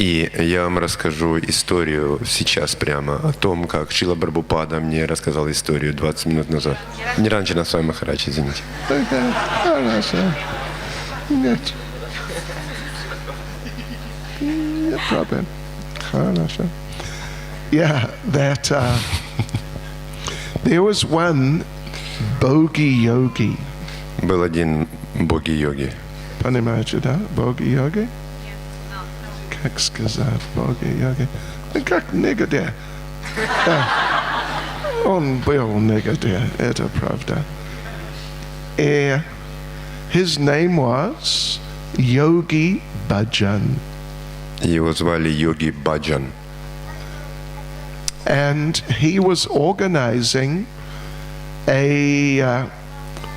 И я вам расскажу историю сейчас прямо о том, как Шрила Прабхупада мне рассказал историю 20 минут назад. Не раньше на Свами Махарадж, извините. Нет. Нет проблем. Хорошо. Yeah, that there was one bogi yogi. Был один боги-йоги. Понимаете, да? Боги-йоги? Как сказать боги-йоги? Как негодяй. Он был негодяй, это правда. И his name was Yogi Bhajan. Его звали Йоги Баджан. And he was organizing a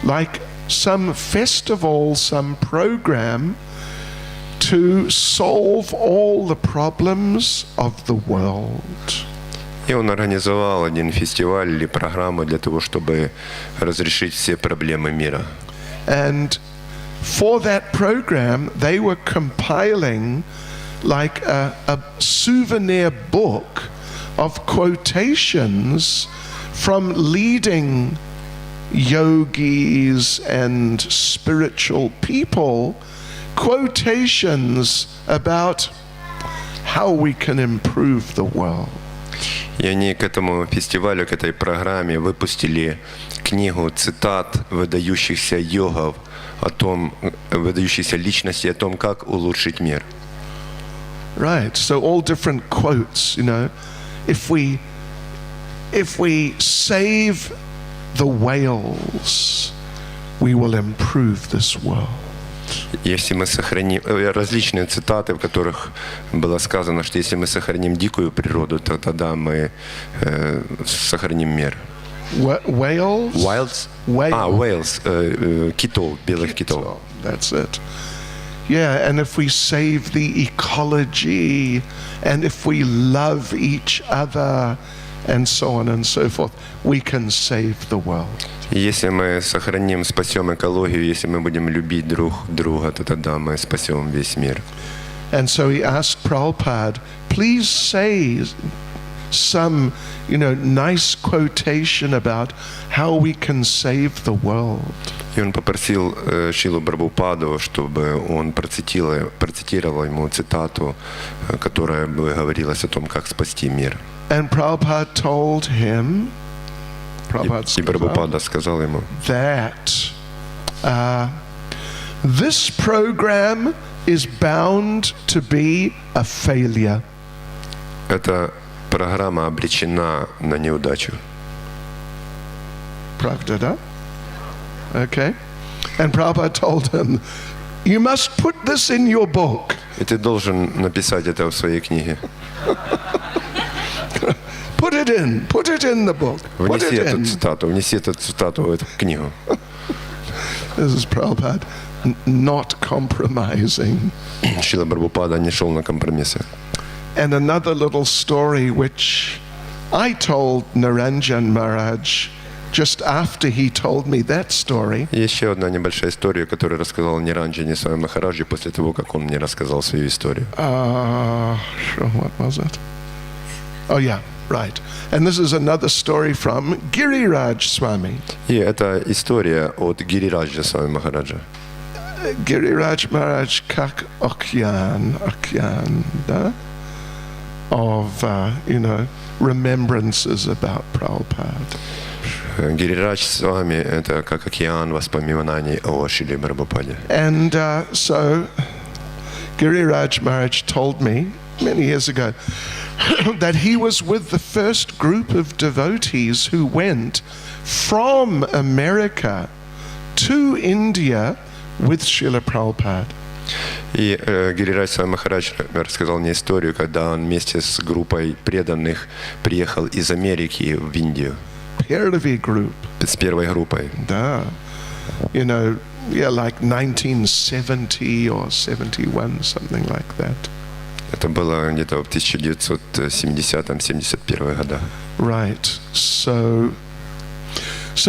like some festival, some program to solve all the problems of the world. И он организовал один фестиваль или программу для того, чтобы разрешить все проблемы мира. And for that program, they were compiling like a souvenir book of quotations from leading yogis and spiritual people, quotations about how we can improve the world. И они к этому фестивалю, к этой программе выпустили книгу цитат выдающихся йогов о том, выдающихся личностей о том, как улучшить мир. Right, so all different quotes, you know, if we save the whales, we will improve this world. Если мы сохраним различные цитаты, в которых было сказано, что если мы сохраним дикую природу, то тогда мы сохраним мир. Whales? Wilds? Whales, китов, белых китов. That's it. Yeah, and if we save the ecology, and if we love each other, and so on and so forth, we can save the world. Если мы сохраним, спасем экологию, если мы будем любить друг друга, то тогда мы спасем весь мир. And so he asked Prabhupada, please say some, you know, nice quotation about how we can save the world. И он попросил Шрилу Прабхупаду, чтобы он процитировал ему цитату, которая бы говорилась о том, как спасти мир. And Prabhupada told him, И Прабхупада сказал ему, that this program is bound to be a failure. эта программа обречена на неудачу. Pravda, da? Okay. And Prabhupada told him, you must put this in your book. И ты должен написать это в своей книге. Put it in the book. Внеси эту цитату в эту книгу. This is Prabhupada not compromising. Шрила Прабхупада не шел на компромиссы. And another little story which I told Niranjan Maharaj just after he told me that story. Еще одна небольшая история, которую рассказал Ниранджане Свами Махараджи после того, как он мне рассказал свою историю. Sure, what was it? Oh yeah, right. And this is another story from Giriraj Swami. И это история от Гирираджа Свами Махараджа. Giriraj Maharaj как океан, да? Of, you know, remembrances about Prabhupada. Гирирадж Свами — это как океан воспоминаний о Шриле Прабхупаде. And so Giriraj Maharaj told me many years ago that he was with the first group of devotees who went from America to India with Srila Prabhupada. И Гирирадж Свами Махарадж рассказал мне историю, когда он вместе с группой преданных приехал из Америки в Индию. Piravi group. С первой группой. Да. You know, yeah, like 1970 or 71, something like that. Это было где-то в 1970-71 годах. Right. So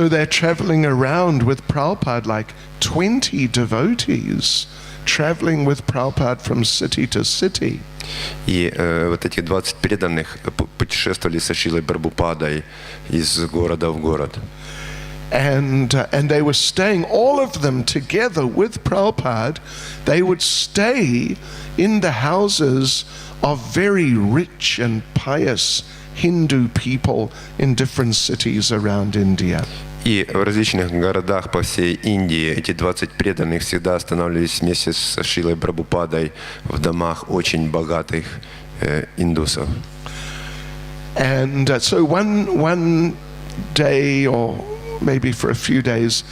they're traveling around with Prabhupada, like 20 devotees traveling with Prabhupada from city to city. И вот эти 20 преданных путешествовали со Шрилой Прабхупадой из города в город. And they were staying, all of them together with Prabhupada, they would stay in the houses of very rich and pious Hindu people in different cities around India. И в различных городах по всей Индии эти 20 преданных всегда останавливались вместе с Шрилой Прабхупадой в домах очень богатых индусов. And so one day, or maybe for a few days,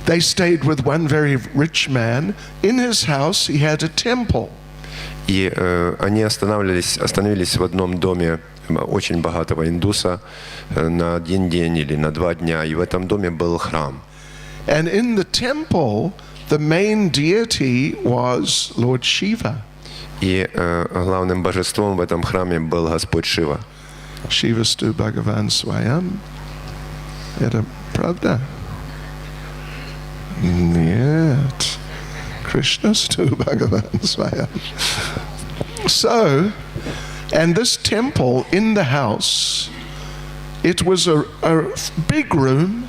they stayed with one very rich man. In his house he had a temple. И они остановились в одном доме очень богатого индуса на один день или на 2 дня, и в этом доме был храм. And in the temple, the main deity was Lord Shiva. И главным божеством в этом храме был Господь Шива. Shivastu Bhagavan Swayam. Это правда? Нет. Krishnastu Bhagavan Swayam. So, and this temple in the house, it was a big room.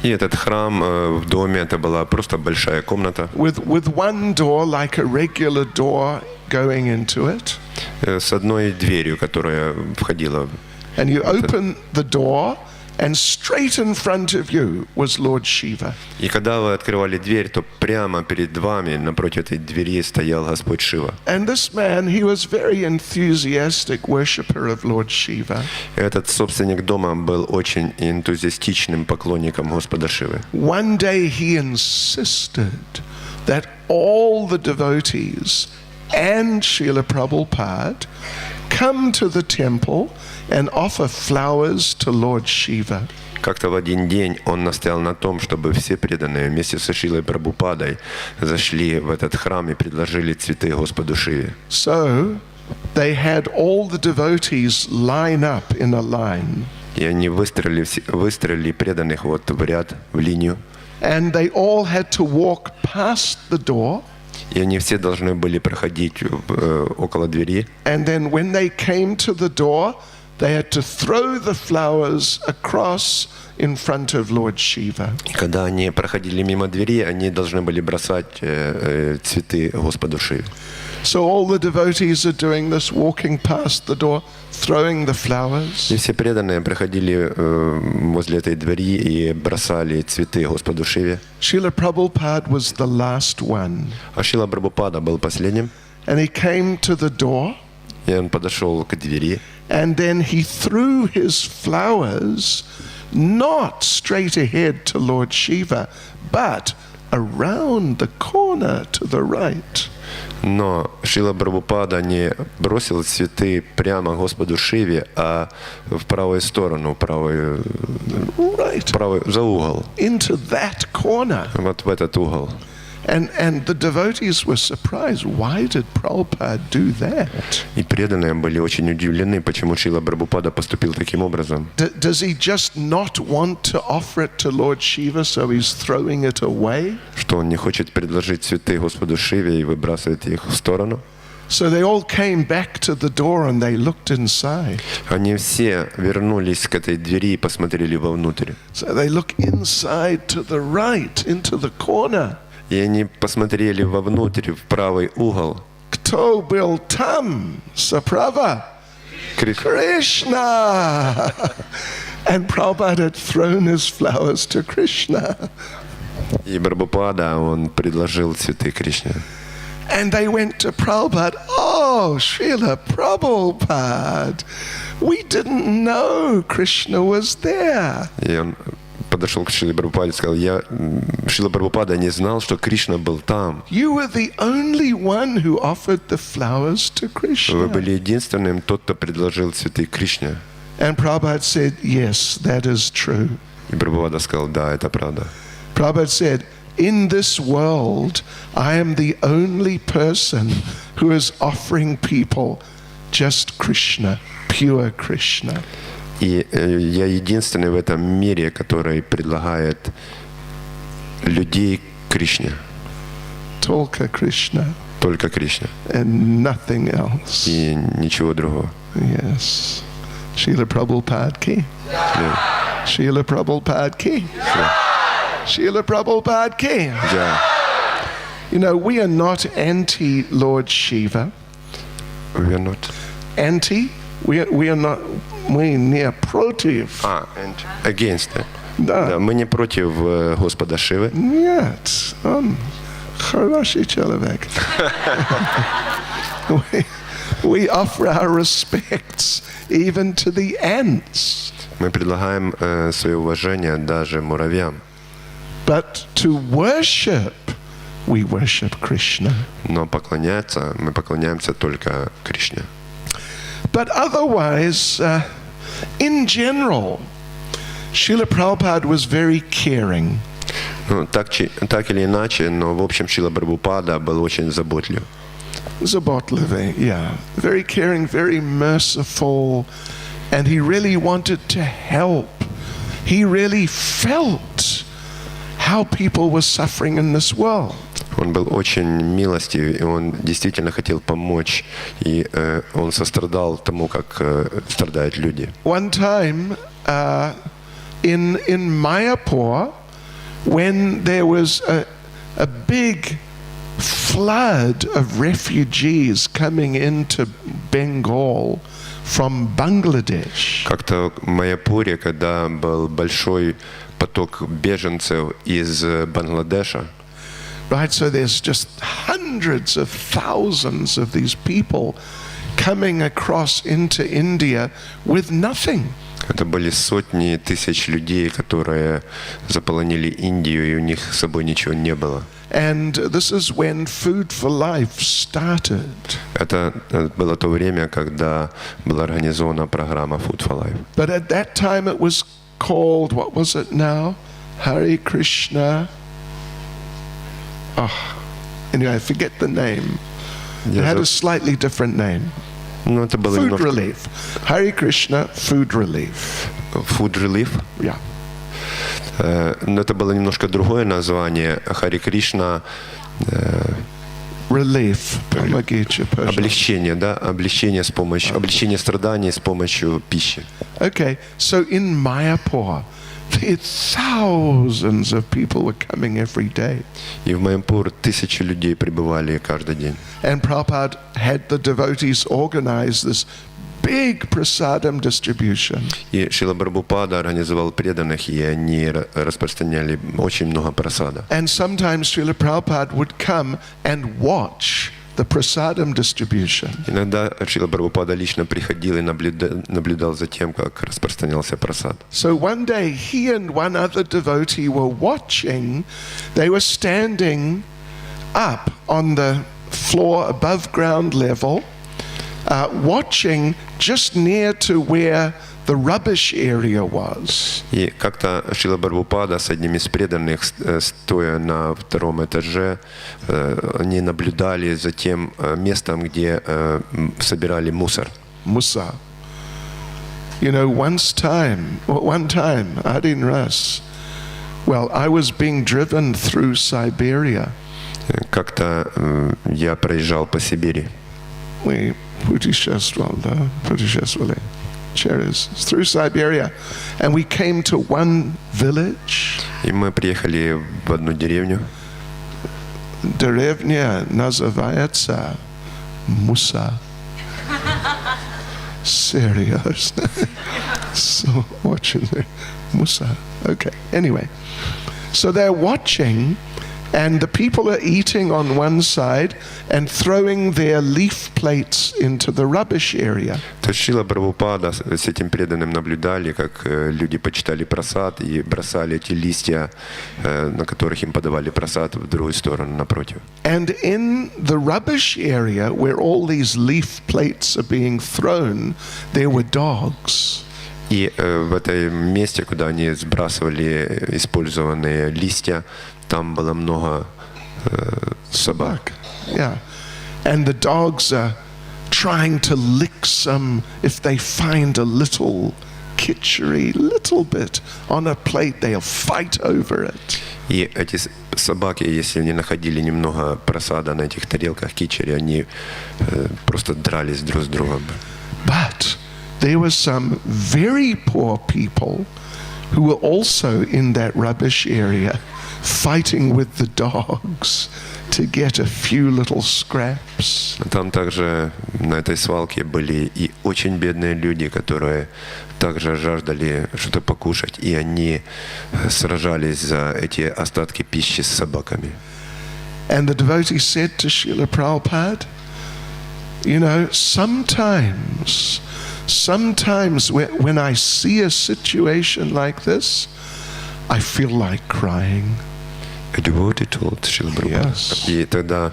И этот храм в доме, это была просто большая комната. With one door, like a regular door, going into it. С одной дверью, которая входила. And you open the door, and straight in front of you was Lord Shiva. И когда вы открывали дверь, то прямо перед вами, напротив этой двери, стоял Господь Шива. And this man, he was very enthusiastic worshipper of Lord Shiva. Этот собственник дома был очень энтузиастичным поклонником Господа Шивы. One day he insisted that all the devotees and Шрила Prabhupada come to the temple and offer flowers to Lord Shiva. Как-то в один день он настоял на том, чтобы все преданные вместе со Шрилой Прабхупадой зашли в этот храм и предложили цветы Господу Шиве. So they had all the devotees line up in a line. И они выстроили преданных вот в ряд, в линию. And they all had to walk past the door. И они все должны были проходить около двери. And then when they came to the door, they had to throw the flowers across in front of Lord Shiva. И когда они проходили мимо двери, они должны были бросать цветы Господу Шиве. So all the devotees are doing this, walking past the door, throwing the flowers. И все преданные проходили возле этой двери и бросали цветы Господу Шиве. Шрила Prabhupada was the last one. А Шрила Прабхупада был последним. And he came to the door. И он подошел к двери. And then he threw his flowers not straight ahead to Lord Shiva, but around the corner to the right. Но Шрила Прабхупада не бросил цветы прямо Господу Шиве, а в правую сторону, за угол. Into that corner. Вот в этот угол. And the devotees were surprised. Why did Prabhupada do that? И преданные были очень удивлены, почему Шрила Прабхупада поступил таким образом. Does he just not want to offer it to Lord Shiva, so he's throwing it away? Что он не хочет предложить цветы Господу Шиве и выбрасывает их в сторону? So they all came back to the door and they looked inside. Они все вернулись к этой двери и посмотрели вовнутрь. So they look inside to the right, into the corner. И они посмотрели вовнутрь, в правый угол. Кто был там? Saprava. Krishna. And Prabhupada had thrown his flowers to Krishna. И Прабхупада, он предложил цветы Кришне. And they went to Prabhupada. Oh, Srila Prabhupada, we didn't know Krishna was there. И он подошел к Шриле Прабхупаде и сказал, Шрила Прабхупада не знал, что Кришна был там. You were the only one who offered the flowers to Krishna. Вы были единственным, тот, кто предложил цветы Кришне. And Prabhupada said, yes, that is true. И Прабхупада сказал, да, это правда. Prabhupada said, in this world, I am the only person who is offering people just Krishna, pure Krishna. И я единственный в этом мире, который предлагает людей Кришне. Только Krishna. Только Кришна. and nothing else. И ничего другого. Yes. Шриле Прабхупаде ki. Да. Шриле Prabhupada ki. Шриле Prabhupada ki. Да. You know, we are not anti-Lord Shiva. We are not. Anti? We are not, мы не против. And against it. Да. Да, мы не против Господа Шивы. Нет, он хороший человек. We offer our respects even to the ants. Мы предлагаем свое уважение даже муравьям. But to worship, we worship Krishna. Но поклоняться, мы поклоняемся только Кришне. But otherwise, in general, Шрила Prabhupada was very caring. Ну, так или иначе, но в общем Шрила Прабхупада был очень заботлив. Zabotlivy, yeah. Very caring, very merciful, and he really wanted to help. He really felt how people were suffering in this world. Он был очень милостив, и он действительно хотел помочь, и он сострадал тому, как страдают люди. One time in Mayapur, when there was a big flood of refugees coming into Bengal from Bangladesh. Как-то в Майяпуре, когда был большой поток беженцев из Бангладеша, Right, so there's just hundreds of thousands of these people coming across into India with nothing. это были сотни тысяч людей, которые заполонили Индию, и у них с собой ничего не было. And this is when Food for Life started. Это было то время, когда была организована программа Food for Life. But at that time it was called, what was it now? Hare Krishna. Oh, anyway, I forget the name. It had a slightly different name. Ну, это было Food немножко... Relief. Hare Krishna Food Relief. Food Relief. Yeah. Но это было немножко другое название. Хари Кришна. Relief. Помогите, пожалуйста. Облегчение, да? Облегчение с помощью... Облегчение страданий с помощью пищи. Okay, so in Mayapur, thousands of people were coming every day. И в Майяпур тысячи людей прибывали каждый день. And Prabhupada had the devotees organize this big prasadam distribution. И Шрила Прабхупада организовал преданных, и они распространяли очень много прасада. And sometimes Srila Prabhupada would come and watch the prasadam distribution. Иногда Шрила Прабхупада лично приходил и наблюдал за тем, как распространялся прасад. So one day he and one other devotee were watching. They were standing up on the floor above ground level, watching just near to where the rubbish area was. И как-то Шрила Прабхупада с одним из преданных, стоя на втором этаже, они наблюдали за тем местом, где собирали мусор. Musa. You know, one time, Adin Ras, well, I was being driven through Siberia. Как-то я проезжал по Сибири. We путешествовали через through Siberia, and we came to one village. И мы приехали в одну деревню. Деревня называется Musa. Seriously. So watching there. Musa. Okay. Anyway. So they're watching, and the people are eating on one side and throwing their leaf plates into the rubbish area. То есть Шрила Прабхупада с этим преданным наблюдали, как люди почитали прасад и бросали эти листья, на которых им подавали прасад, в другую сторону, напротив. And in the rubbish area where all these leaf plates are being thrown, there were dogs. И в этом месте, куда они сбрасывали использованные листья, там было много собак. Yeah. And the dogs are trying to lick some if they find a little kitchery little bit on a plate, they'll fight over it. И эти собаки, если они находили немного просада на этих тарелках кичери, они просто дрались друг с другом. But there were some very poor people who were also in that rubbish area fighting with the dogs to get a few little scraps. Там также на этой свалке были и очень бедные люди, которые также жаждали что-то покушать, и они сражались за эти остатки пищи с собаками. And the devotee said to Srila Prabhupada, you know, sometimes when I see a situation like this, I feel like crying. Yes. И тогда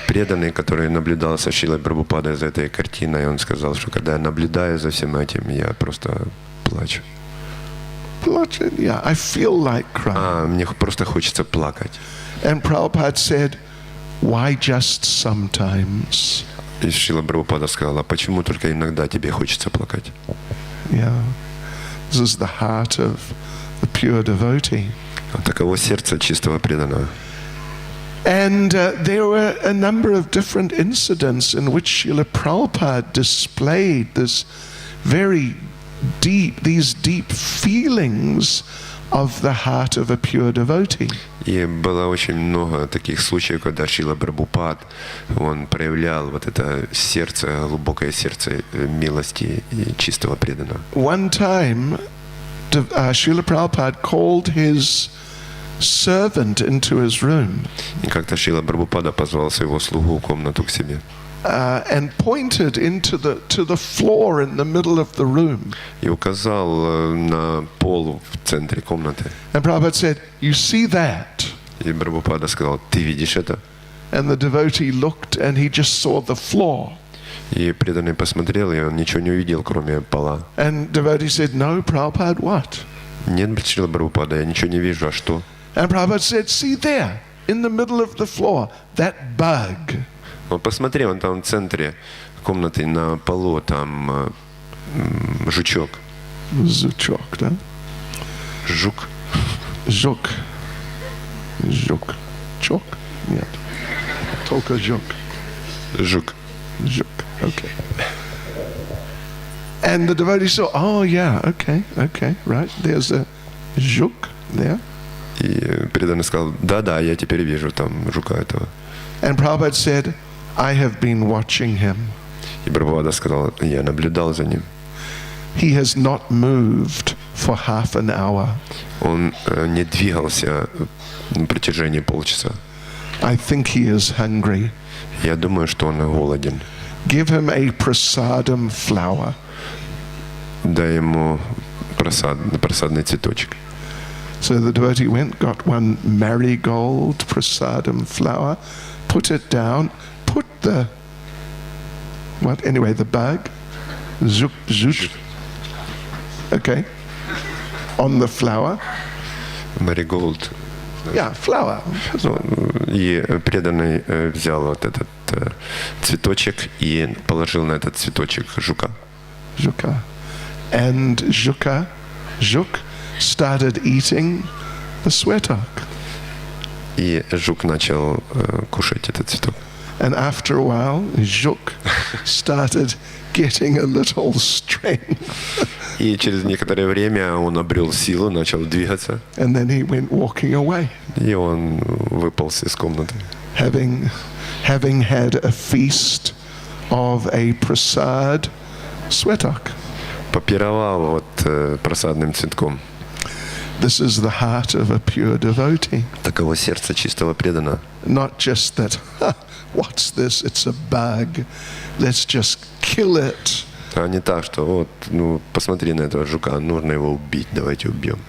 преданный, который наблюдал со Шрилой Прабхупадой за этой картиной, он сказал, что когда я наблюдаю за всем этим, я просто плачу. Yeah, I feel like crying. Мне просто хочется плакать. And Prabhupada said, why just sometimes? И Шрила Прабхупада сказала, почему только иногда тебе хочется плакать? Yeah, this is the heart of the pure devotee. Таково сердце чистого преданного. And there were a number of different incidents in which Srila Prabhupada displayed this these deep feelings of the heart of a pure devotee. И было очень много таких случаев, когда Шрила Прабхупад, он проявлял вот это сердце, глубокое сердце милости и чистого преданного. One time, Srila Prabhupada called his servant into his room. И как-то Шрила Прабхупада позвал своего слугу в комнату к себе. And pointed to the floor in the middle of the room. И указал на пол в центре комнаты. And Prabhupada said, "You see that?" И Прабхупада сказал, ты видишь это? And the devotee looked, and he just saw the floor. И преданный посмотрел, и он ничего не увидел, кроме пола. And devotee said, "No, Prabhupada, what?" Нет, Шрила Прабхупада, я ничего не вижу, а что? And Prabhupada said, "See there, in the middle of the floor, that bug." Он посмотрел, он там в центре комнаты на полу, там жучок. Жучок, да? Жук. Жук. Жук. Чок? Нет. Только жук. Жук. Жук. Okay. And the devotee saw, oh yeah, okay, right. There's a жук there. И преданный сказал, да, я теперь вижу там жука этого. And Prabhupada said, I have been watching him. И Прабхупада сказал, я наблюдал за ним. He has not moved for half an hour. Он не двигался на протяжении полчаса. I think he is hungry. Я думаю, что он голоден. Give him a prasadam flower. Дай ему просадный цветочек. So the devotee went, got one marigold prasadam flower, put it down, put the bug, zuk, okay, on the flower. Marigold. Yeah, flower. И преданный взял вот этот цветочек и положил на этот цветочек жука. Жука. And Juk started eating the swetak. И жук начал кушать этот цветок. And after a while, Juk started getting a little strength. И через некоторое время он обрел силу, начал двигаться. And then he went walking away. И он выполз из комнаты. Having had a feast of a prasad swetak. Попировал вот просадным цветком. This is the heart of a pure devotee. Таково сердце чистого преданного. Not just that, what's this? It's a bug. Let's just kill it. А не так, что вот, посмотри на этого жука, нужно его убить, давайте убьем.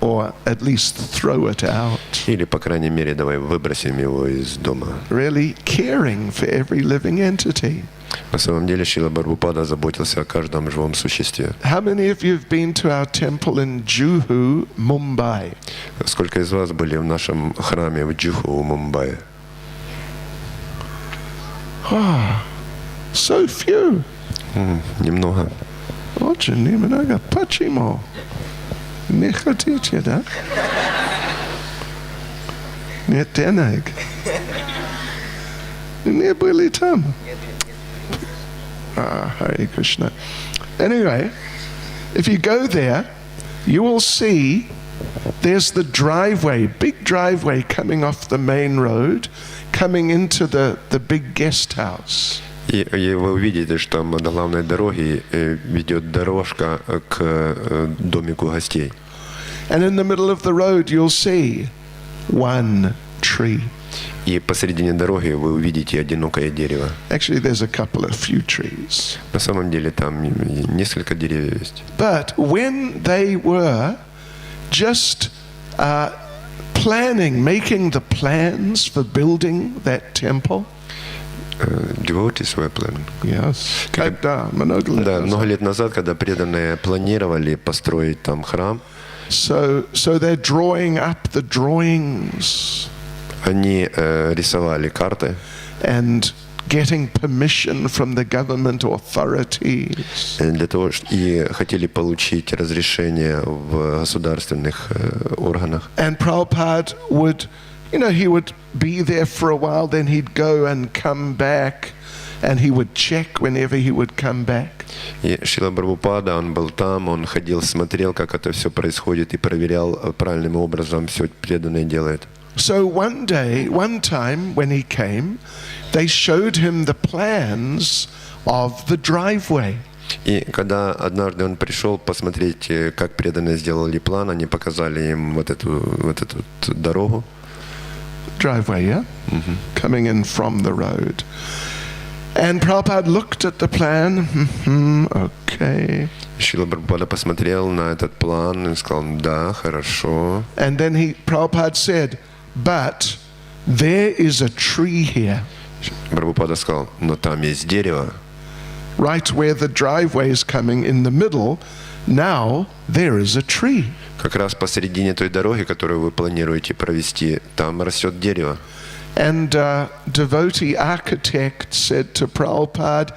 Or at least throw it out. Или, по крайней мере, давай выбросим его из дома. Really caring for every living entity. На самом деле, Шрила Прабхупада заботился о каждом живом существе. How many of you have been to our temple in Juhu, Mumbai? Сколько из вас были в нашем храме в Джуху, в Мумбаи? So few. Немного. Очень немного. Почему? Не хотите, да? Нет денег. Не были там. Hare Krishna. Anyway, if you go there, you will see there's the driveway, big driveway coming off the main road, coming into the big guest house. И вы увидите, что там до главной дороги ведет дорожка к домику гостей. And in the middle of the road, you'll see one tree. И посередине дороги вы увидите одинокое дерево. Actually, there's a few trees. На самом деле там несколько деревьев есть. But when they were just making the plans for building that temple. Devotees were planning. Yes. Да, много лет назад. Много лет назад, когда преданные планировали построить там храм. So they're drawing up the drawings. Они рисовали карты. And getting permission from the government authorities. Для того, и хотели получить разрешение в государственных органах. And Prabhupada would, he would be there for a while, then he'd go and come back, and he would check whenever he would come back. И Шрила Прабхупада, он был там, он ходил, смотрел, как это все происходит, и проверял правильным образом все преданное делает. So one time when he came, they showed him the plans of the driveway. И когда однажды он пришел посмотреть, как преданные сделали план, они показали им вот эту дорогу. Driveway, yeah? Mm-hmm. Coming in from the road. And Prabhupada looked at the plan. Okay. Шрила Прабхупада посмотрел на этот план и сказал, да, хорошо. And then Prabhupada said, but there is a tree here. Прабхупада сказал, но там есть дерево. Right where the driveway is coming in the middle, now there is a tree. Как раз посередине той дороги, которую вы планируете провести, там растет дерево. And devotee architect said to Prabhupada,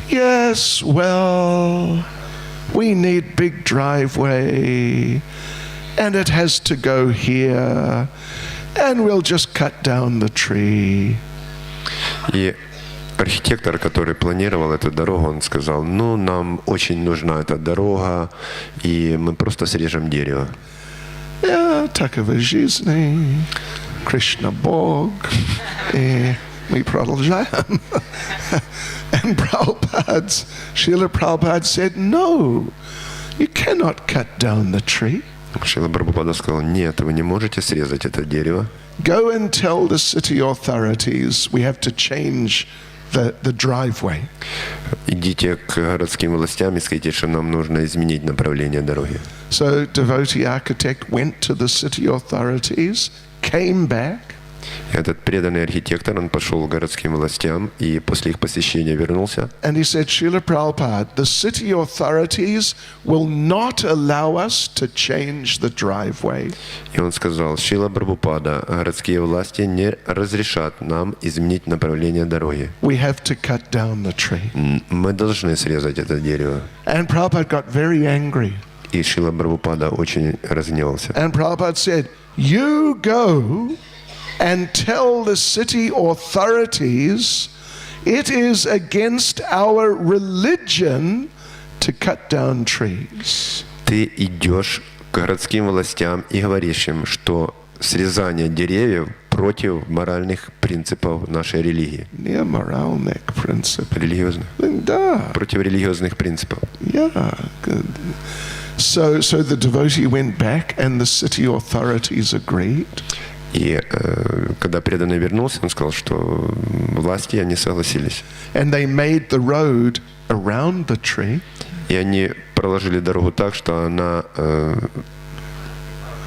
yes, well, we need big driveway, and it has to go here, and we'll just cut down the tree. И архитектор, который планировал эту дорогу, он сказал, нам очень нужна эта дорога, и мы просто срежем дерево. Таковы жизни, Кришна Бог, и мы продолжаем. And Srila Prabhupada said, no, you cannot cut down the tree. Шрила Прабхупада сказал, нет, вы не можете срезать это дерево. Go and tell the city authorities we have to change the driveway. Идите к городским властям и скажите, что нам нужно изменить направление дороги. So devotee architect went to the city authorities, came back. Этот преданный архитектор, он пошел к городским властям и после их посещения вернулся. And he said, Srila Prabhupada, the city authorities will not allow us to change the driveway. И он сказал, Шрила Прабхупада, городские власти не разрешат нам изменить направление дороги. We have to cut down the tree. Мы должны срезать это дерево. And Prabhupada got very angry. И Шрила Прабхупада очень разгневался. And Prabhupada said, you go and tell the city authorities it is against our religion to cut down trees. Ты идешь к городским властям и говоришь им, что срезание деревьев против моральных принципов нашей религии. Не моральных принципов. Религиозных. Да. Против религиозных принципов. Yeah, good. So the devotee went back and the city authorities agreed. И когда преданный вернулся, он сказал, что власти, они согласились. And they made the road around the tree. И они проложили дорогу так, что она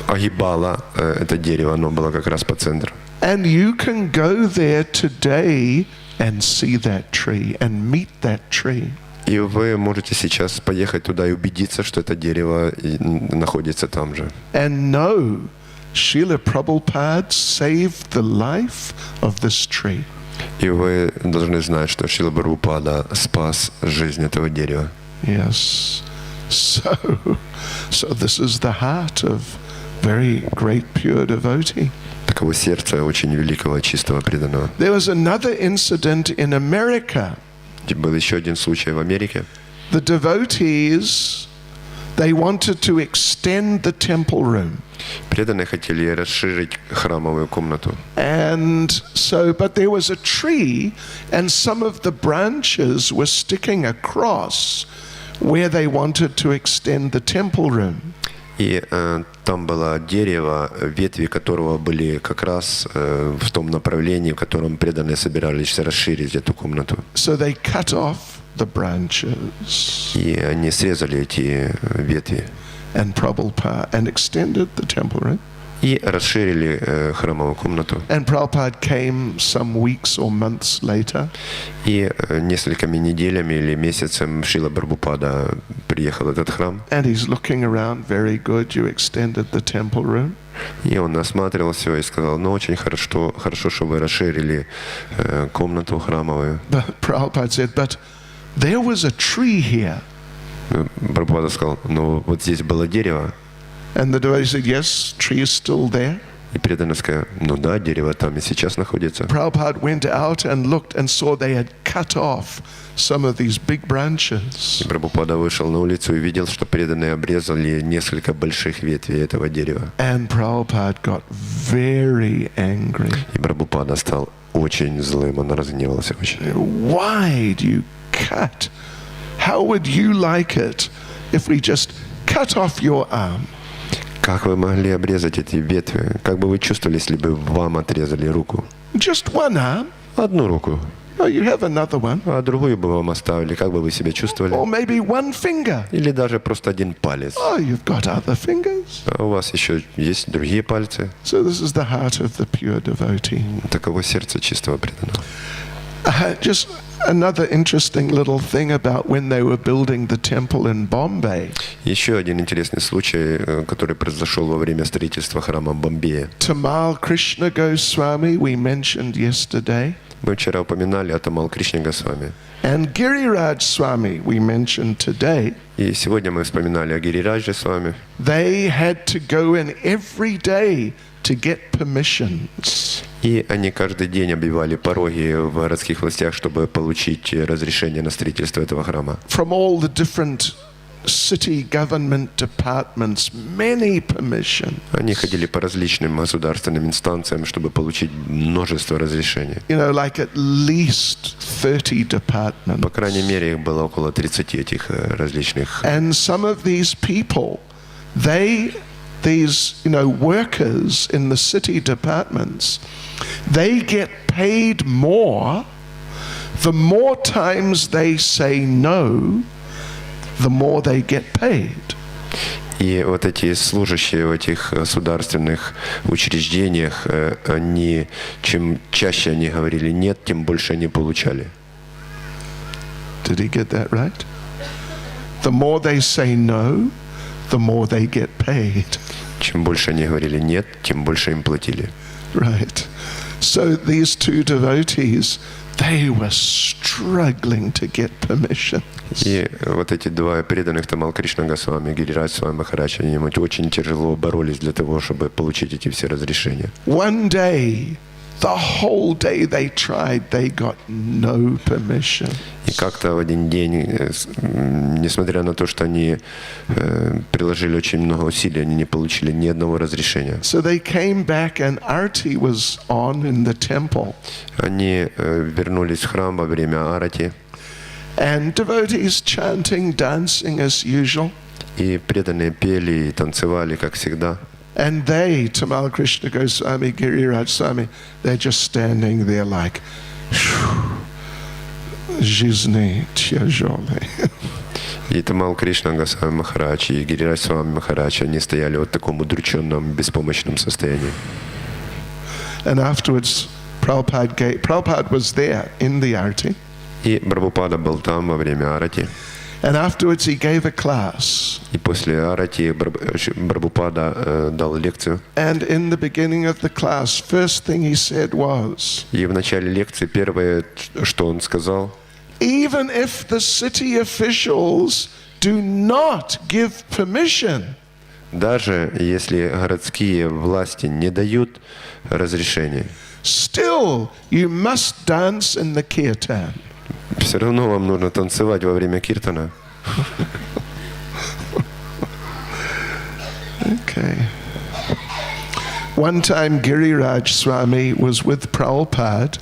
огибала это дерево, оно было как раз по центру. And you can go there today and see that tree and meet that tree. И вы можете сейчас поехать туда и убедиться, что это дерево находится там же. And know Srila Prabhupada saved the life of this tree. И вы должны знать, что Шрила Прабхупада спас жизнь этого дерева. Yes. So this is the heart of very great pure devotee. Таково сердце очень великого чистого преданного. There was another incident in America. Был еще один случай в Америке. The devotees, they wanted to extend the temple room. Преданные хотели расширить храмовую комнату. But there was a tree, and some of the branches were sticking across where they wanted to extend the temple room. И там было дерево, ветви которого были как раз в том направлении, в котором преданные собирались расширить эту комнату. So they cut off the branches. И они срезали эти ветви. And Prabhupada and extended the temple room. И расширили храмовую комнату. And Prabhupada came some weeks or months later. И несколькими неделями или месяцем Шрила Прабхупада приехал в этот храм. And he's looking around. Very good. You extended the temple room. И он осматривал все и сказал: ну очень хорошо, что вы расширили комнату храмовую. But Prabhupada said, but there was a tree here. Прабхупада сказал: ну вот здесь было дерево. And the devotee said, yes, tree is still there. И преданный сказал: ну да, дерево там и сейчас находится. Prabhupada went out and looked and saw they had cut off some of these big branches. И Прабхупада вышел на улицу и видел, что преданные обрезали несколько больших ветвей этого дерева. And Prabhupada got very angry. И Прабхупада стал очень злым, он разгневался очень. Why do you cut? How would you like it if we just cut off your arm? Как вы могли обрезать эти ветви? Как бы вы чувствовали, если бы вам отрезали руку? Just one arm? Одну руку. Oh, you have another one. А другую бы вам оставили. Как бы вы себя чувствовали? Or maybe one finger. Или даже просто один палец. Oh, you've got other fingers. А у вас еще есть другие пальцы. So this is the heart of the pure devotee. Таково сердце чистого преданного. Just another interesting little thing about when they were building the temple in Bombay. Еще один интересный случай, который произошел во время строительства храма в Бомбее. Tamal Krishna Goswami we mentioned yesterday. Мы вчера упоминали о Тамал Кришне Госвами. And Giriraj Swami we mentioned today. И сегодня мы вспоминали о Гирирадже Свами. They had to go in every day to get permissions. И они каждый день оббивали пороги в городских властях, чтобы получить разрешение на строительство этого храма. From all the different city government departments, many permissions. Они ходили по различным государственным инстанциям, чтобы получить множество разрешений. You know, like at least 30 departments. По крайней мере, их было около 30 этих различных. And some of these people, these workers in the city departments, they get paid more the more times they say no, the more they get paid. И вот эти служащие в этих государственных учреждениях, они, чем чаще они говорили нет, тем больше они получали. Did he get that right? The more they say no, the more they get paid. Чем больше они говорили нет, тем больше им платили. Right. So these two devotees, they were struggling to get permission. И вот эти два преданных Тамал Кришна Госвами, Гирирадж Свами Махарадж, они очень тяжело боролись для того, чтобы получить эти все разрешения. One day, the whole day they tried, they got no permission. И как-то в один день, несмотря на то, что они приложили очень много усилий, они не получили ни одного разрешения. So they came back and arati was on in the temple. Они вернулись в храм во время арати. And devotees chanting, dancing as usual. И преданные пели и танцевали, как всегда. And they, Tamal Krishna Goswami, Giriraj Swami, they're just standing there like, жизни тяжелые. И Тамал Кришна Госвами Махарадж и Гирирадж Свами Махарадж, они стояли вот в таком удрученном, беспомощном состоянии. And afterwards, Prabhupada was there in the arati. И Прабхупада был там во время арати. And afterwards he gave a class. И после арати Прабхупада дал лекцию. And in the beginning of the class, first thing he said was, И в начале лекции первое, что он сказал, even if the city officials do not give permission, Даже если городские власти не дают разрешения, still you must dance in the kirtan. все равно вам нужно танцевать во время киртана. Okay. One time Giriraj Swami was with Prabhupada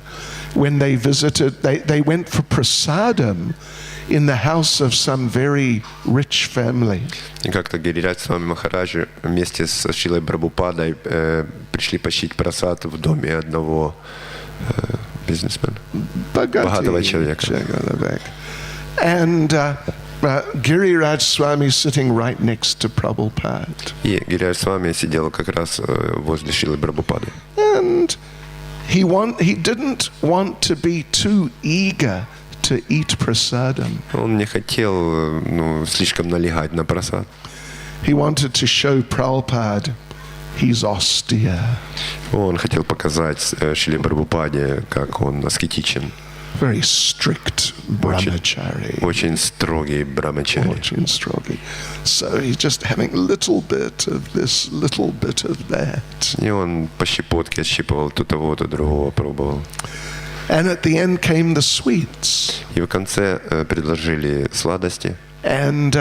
when they visited, they went for prasadam in the house of some very rich family. И как-то Гирираджа Свами Махараджи вместе с Шрилой Прабхупадой пришли почтить прасад в доме одного бизнесмена, богатого человека. And Giriraj Swami sitting right next to Prabhupada. И Гирираджа Свами сидел как раз возле Шрилы Прабхупады. And he didn't want to be too eager to eat prasadam. Он не хотел слишком налегать на прасад. He wanted to show Prabhupada he's austere. Он хотел показать Шриле Прабхупаде, как он аскетичен. Very strict brahmachari. Очень строгий брамачари. Очень строгий. So he's just having a little bit of this, little bit of that. И он по щепотке отщипывал то того, то другого пробовал. And at the end came the sweets. И в конце предложили сладости. And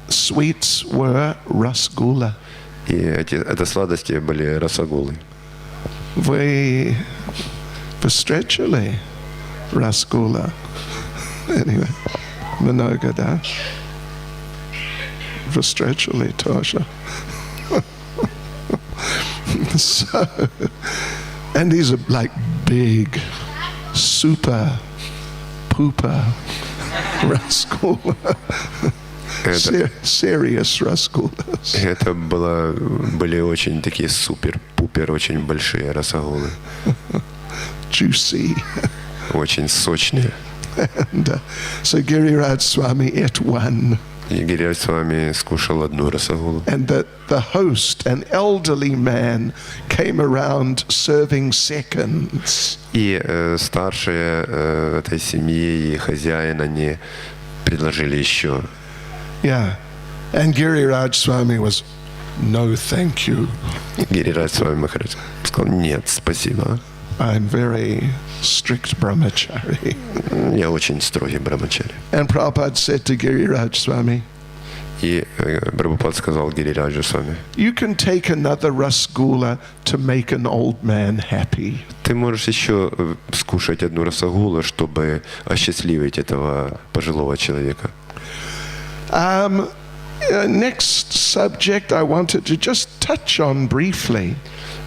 sweets were rasgulla. И это сладости были расагулы. Вы встречали rasgulla? Anyway, много, да? Встречали тоже. So, and these are like big, super pooper rasgulla. Serious rasgullas. Это были очень такие супер-пупер, очень большие расагулы. Juicy. Очень сочные. And so Giriraj Swami ate one. И Гирираджа Свами скушал одну расагулу. And the host, an elderly man, came around serving seconds. И старшие этой семьи и хозяин, они предложили еще. Yeah. And Giriraj Swami was, no, thank you. Гирираджа Свами Махарадж сказал, нет, спасибо. I'm very strict brahmachari. Я очень строгий брамачари. And Prabhupada said to Giriraj Swami, И Прабхупад сказал Гирираджу Свами, you can take another rasgulla to make an old man happy. ты можешь еще скушать одну расагулу, чтобы осчастливить этого пожилого человека. Next subject I wanted to just touch on briefly.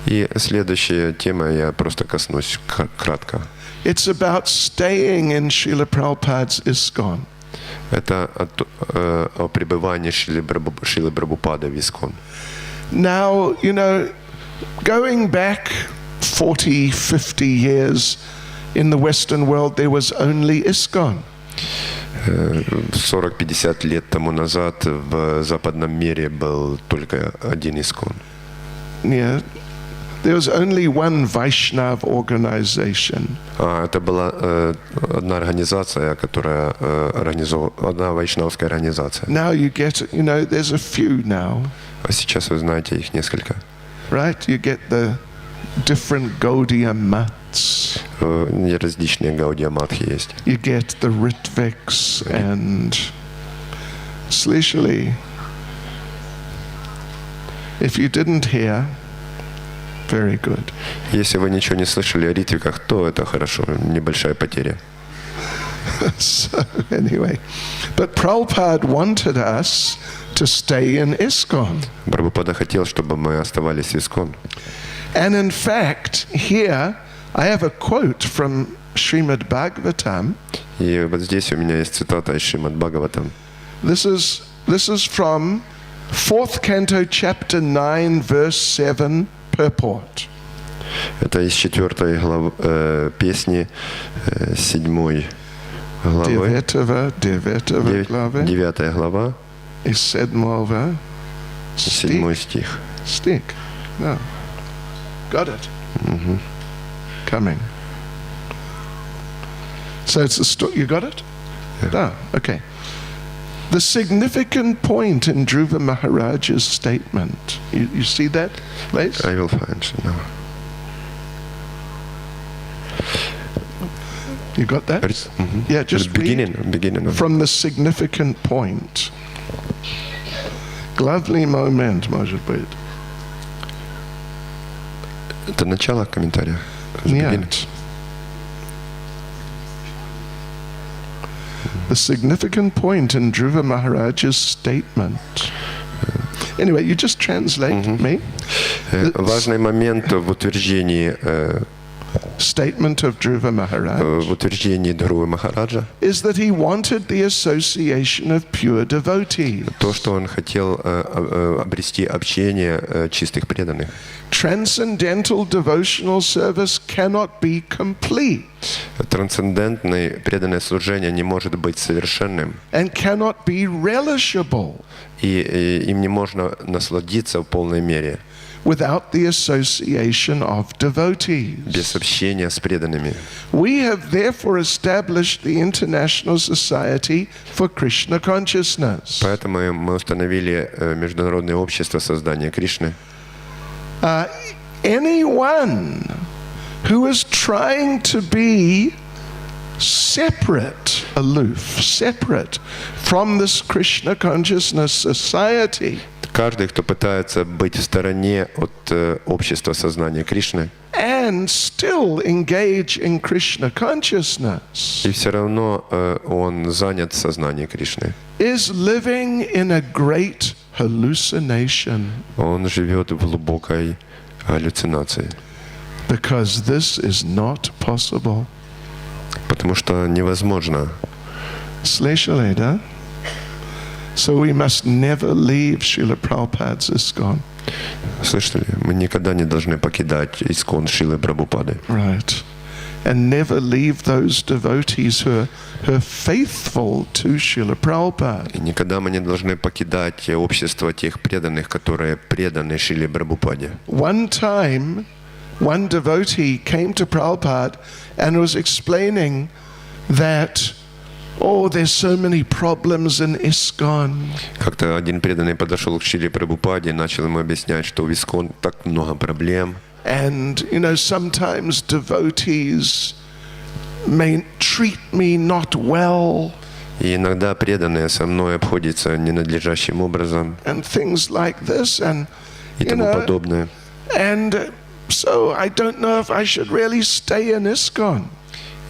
И следующая тема я просто коснусь кратко. It's about staying in Шриле Прабхупад's ISKCON. Это о пребывании Шрилы Прабхупады в ISKCON. Now, you know, going back 40, 50 years in the Western world, there was only ISKCON. 40-50 лет тому назад в западном мире был только один ISKCON. Yeah. There was only one Vaishnav organization. Это была одна организация, которая одна вайшнавская организация. Now you get, you know, there's a few now. А сейчас вы знаете их несколько. Right? You get the different Gaudiya mats. Различные Гаудия Матхи есть. You get the Ritviks and Slishali. If you didn't hear, very good. Если вы ничего не слышали о ритвиках, то это хорошо, небольшая потеря. So anyway, but Prabhupada wanted us to stay in ISKCON. Прабхупада хотел, чтобы мы оставались в ISKCON. And in fact, here I have a quote from Srimad Bhagavatam. И вот здесь у меня есть цитата из Шримад Бхагаватам. This is from 4th canto, chapter 9, verse 7, purport. Это из 4 главы, песни 7 главы. 9 глава, Из 7 7 стих. Stick. No. Got it. Coming. So it's the story. You got it? Okay. The significant point in Dhruva Maharaj's statement. You see that, please? I will find it now. You got that? Yeah, just beginning of from the significant point. Главный момент, может быть. Это начало комментария. Нет. The significant point in Dhruva Maharaj's statement. Anyway, you just translate me. Важный момент в утверждении Statement of Dhruva Maharaj в утверждении Дхрувы Махараджа is that he wanted the association of pure devotees. то, что он хотел обрести общение чистых преданных. Transcendental devotional service cannot be complete Трансцендентное преданное служение не может быть совершенным, and cannot be relishable и им не можно насладиться в полной мере without the association of devotees. без общения с преданными. We have therefore established the International Society for Krishna Consciousness. Поэтому мы установили Международное общество создания Кришны. Anyone who is trying to be separate, aloof, separate from this Krishna Consciousness Society Каждый, кто пытается быть в стороне от общества сознания Кришны, and still engage in Krishna consciousness и все равно он занят в сознании Кришны. is living in a great hallucination, Он живет в глубокой галлюцинации, because this is not possible. потому что невозможно. Слышали, да? So we must never leave Srila Prabhupada's ISKCON. Слышали? Мы никогда не должны покидать Искон Шрилы Прабхупады. Right. And never leave those devotees who are faithful to Srila Prabhupada. И никогда мы не должны покидать общество тех преданных, которые преданы Шриле Прабхупаде. One time, one devotee came to Prabhupada and was explaining that there's so many problems in ISKCON. Как-то один преданный подошел к Шриле Прабхупаде и начал ему объяснять, что в Искон так много проблем. And, sometimes devotees may treat me not well. И иногда преданные со мной обходятся ненадлежащим образом And things like this. And, и тому подобное. And so I don't know if I should really stay in ISKCON.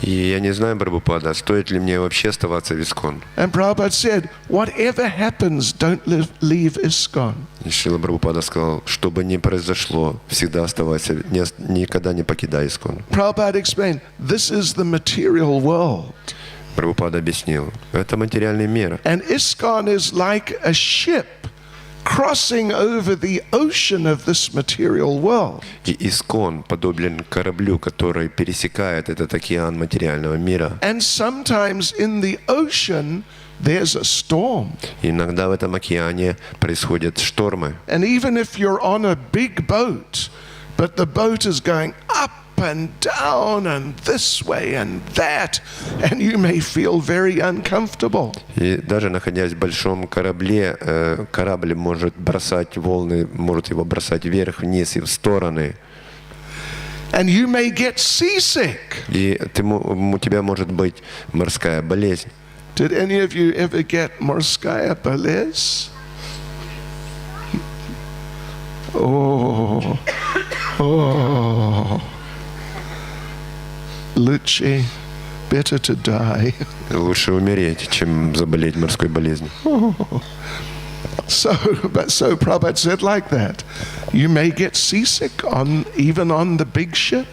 И я не знаю, Прабхупада, стоит ли мне вообще оставаться в Искон. And Prabhupada said, whatever happens, don't leave ISKCON. И Шрила Прабхупада сказал, что бы ни произошло, всегда оставайся, никогда не покидай Искон. Prabhupada explained, this is the material world. Прабхупада объяснил, это материальный мир. And ISKCON is like a ship crossing over the ocean of this material world. И Искон подобен кораблю, который пересекает этот океан материального мира. And sometimes in the ocean there's a storm. И иногда в этом океане происходят штормы. And even if you're on a big boat, but the boat is going up and down and this way and that, and you may feel very uncomfortable. И даже находясь в большом корабле, корабль может бросать волны, может его бросать вверх, вниз и в стороны. And you may get seasick. И у тебя может быть морская болезнь. Did any of you ever get морская болезнь? Oh. Лучше, better to die. Лучше умереть, чем заболеть морской болезнью. So Prabhupada said like that. You may get seasick even on the big ship.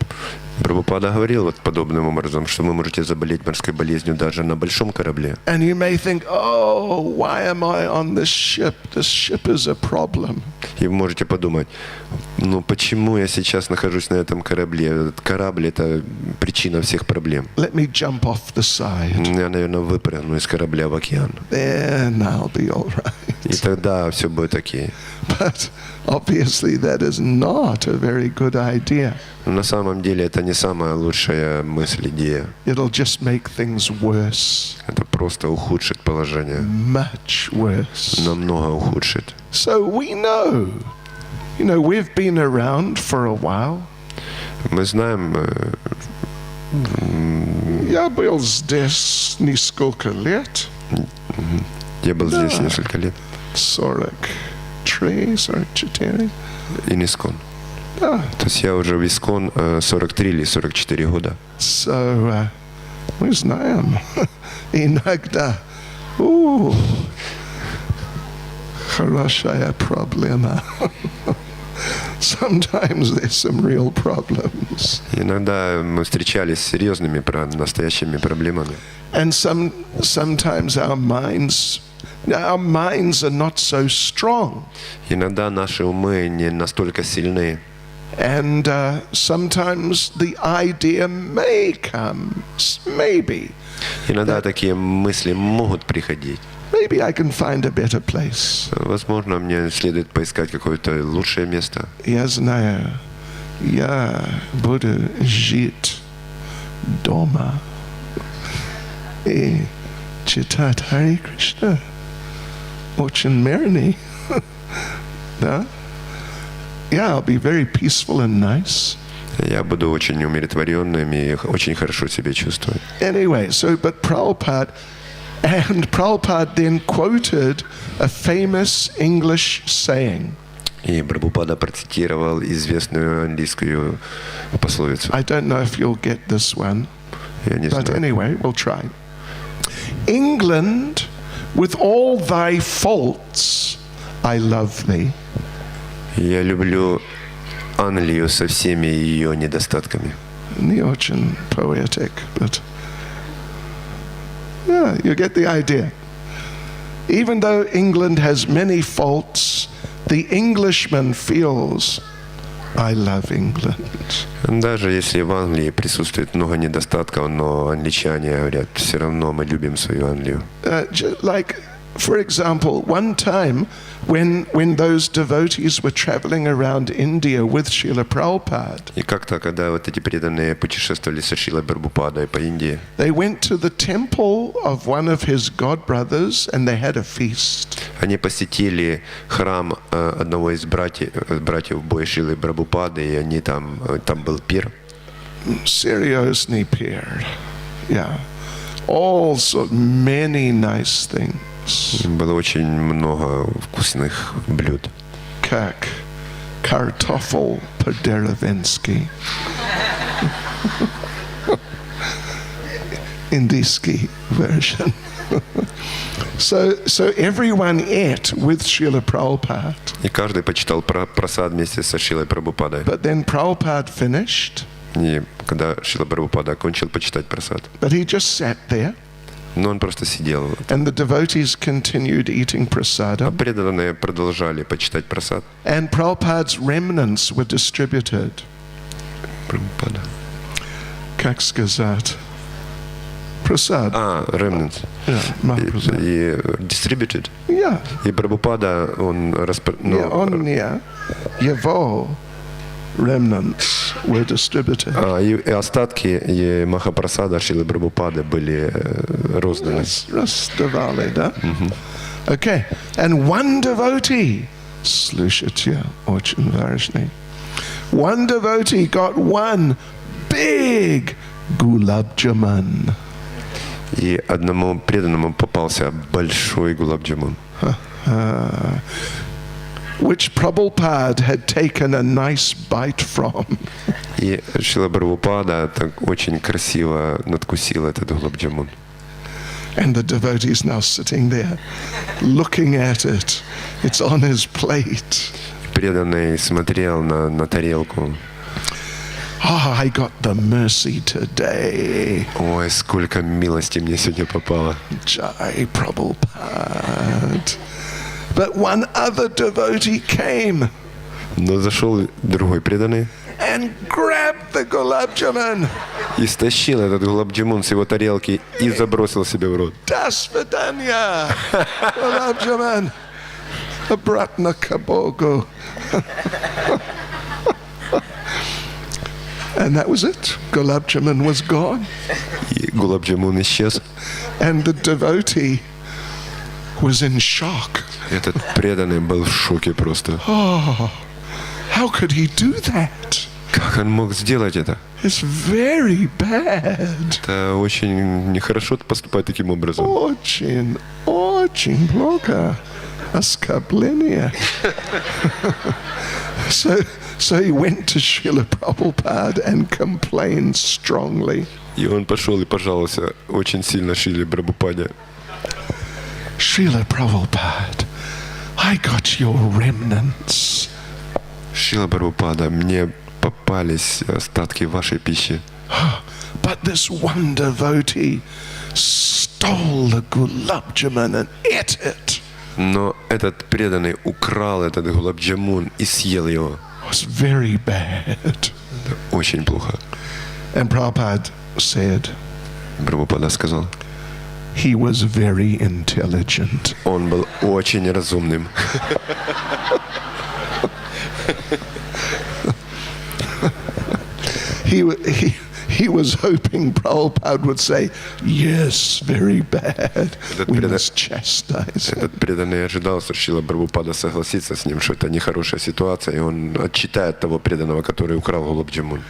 Прабхупада говорил вот подобным образом, что вы можете заболеть морской болезнью даже на большом корабле. And you may think, why am I on this ship? This ship is a problem. И вы можете подумать, Ну почему я сейчас нахожусь на этом корабле? Этот корабль — это причина всех проблем. Let me jump off the side. Я, наверное, выпрыгну из корабля в океан. Then I'll be all И right. тогда все будет окей. But obviously that is not a very good idea. Но на самом деле это не самая лучшая мысль, идея. It'll just make things worse, Это просто ухудшит положение. much worse. Намного ухудшит. So we know, we've been around for a while. Мы знаем, Я был здесь несколько лет. я был здесь несколько лет. 43, 44. И Искон. Да. То есть я уже в Искон 43 или 44 года. So, мы знаем. Иногда. Хорошая проблема. Sometimes there's some real problems. Иногда мы встречались с серьезными, настоящими проблемами. And sometimes our minds are not so strong. Иногда наши умы не настолько сильны. And sometimes the idea may come, maybe. Иногда такие мысли могут приходить. Maybe I can find a better place. Возможно, мне следует поискать какое-то лучшее место. Я знаю, я буду жить дома и читать Харе Кришна. Очень мирный. Да? Yeah, I'll be very peaceful and nice. Я буду очень умиротворенным и очень хорошо себя чувствовать. Anyway, but Prabhupada then quoted a famous English saying. И Прабхупада процитировал известную английскую пословицу. I don't know if you'll get this one, Я не but знаю. anyway, we'll try. England, with all thy faults, I love thee. Я люблю Англию со всеми ее недостатками. Не очень poetic, but yeah, you get the idea. Even though England has many faults, the Englishman feels, I love England. Даже если в Англии присутствует много недостатков, но англичане говорят, все равно мы любим свою Англию. Like, for example, one time when those devotees were traveling around India with Šrila Prabhupada, И как-то, когда вот эти преданные путешествовали со Шрилой Прабхупадой по Индии, they went to the temple of one of his godbrothers and they had a feast. они посетили храм одного из братьев Боя Шрилы Прабхупады, и они там был пир. Seriously paired. Yeah. Also many nice things. Было очень много вкусных блюд. Как картофель по-деревенски. Индийский version. So everyone ate with Srila Prabhupada. И каждый почитал просад вместе со Шрилой Прабхупадой. But then Prabhupada finished. И когда Шрила Прабхупада окончил почитать просад, But he just sat there. но он просто сидел. And the devotees continued eating А prasadam. преданные продолжали почитать просад. And Prabhupada's remnants were distributed. Прабхупада. Как сказать? Prasad. Remnants. Yeah, Mahaprasad. И distributed. Yeah. И Прабхупада, он Yeah, on его remnants were distributed. и остатки и Махапрасада Шрилы Прабхупады были розданы. Раздавали, да? Okay. And one devotee, слушайте, очень важный. One devotee got one big gulab jamun. И одному преданному попался большой гулаб-джамун, Which Prabhupada had taken a nice bite from. и Шрила Прабхупада так очень красиво надкусил этот гулаб-джамун. And the devotee's now sitting there, looking at it. It's on his plate. Преданный смотрел на тарелку. I got the mercy today. Ой, сколько милости мне сегодня попало. Jai Prabhupada. But one other devotee came. Но зашел другой преданный and grabbed the gulab jamun. и стащил этот гулаб-джамун с его тарелки и забросил себе в рот. Dasvidanya, gulab jamun, abratna kabogo. And that was it. Gulab jamun was gone. И гулаб-джамун исчез. And the devotee was in shock. Этот преданный был в шоке просто. Oh, how could he do that? Как он мог сделать это? It's very bad. Это очень нехорошо поступать таким образом. Очень плохо. Оскорбление. So he went to Шриле Прабхупаде and complained strongly. И он пошел и пожаловался очень сильно Шриле Прабхупаде. Шриле Prabhupada, I got your remnants. Шрила Прабхупада, мне попались остатки вашей пищи. But this one devotee stole the gulab jamun and ate it. Но этот преданный украл этот гулаб-джамун и съел его. It was very bad. Это очень плохо. And Prabhupada said, Прабхупада сказал, he was very intelligent. он был очень разумным. He was hoping Prabhupada would say, yes, very bad. We must chastise him. Этот преданный ожидал, что Шрила Прабхупада согласится с ним, что это нехорошая ситуация, и он отчитает того преданного, который украл гулаб-джамун.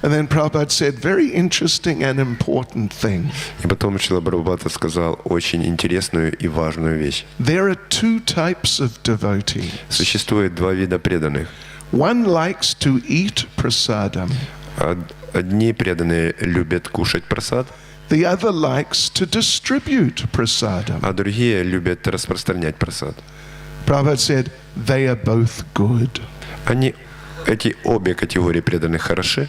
And then Prabhupada said very interesting and important thing. И потом Шрила Прабхупада сказал очень интересную и важную вещь. There are two types of devotees. Существует два вида преданных. One likes to eat prasadam. Одни преданные любят кушать прасад, The other likes to distribute prasadam. а другие любят распространять прасад. Prabhupada said they are both good. Эти обе категории преданных хороши,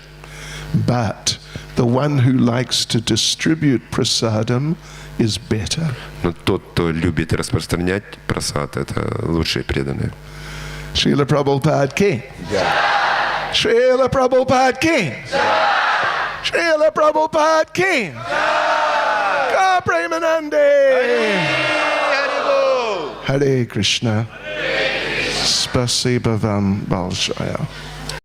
But the one who likes to distribute prasadam is better. но тот, кто любит распространять прасад, это лучшие преданные. Шрила Прабхупаде ki. Шрила Прабхупаде ki. Шрила Прабхупаде ki. Ka Premanande. Hare Krishna. Spasiba vam balshaya.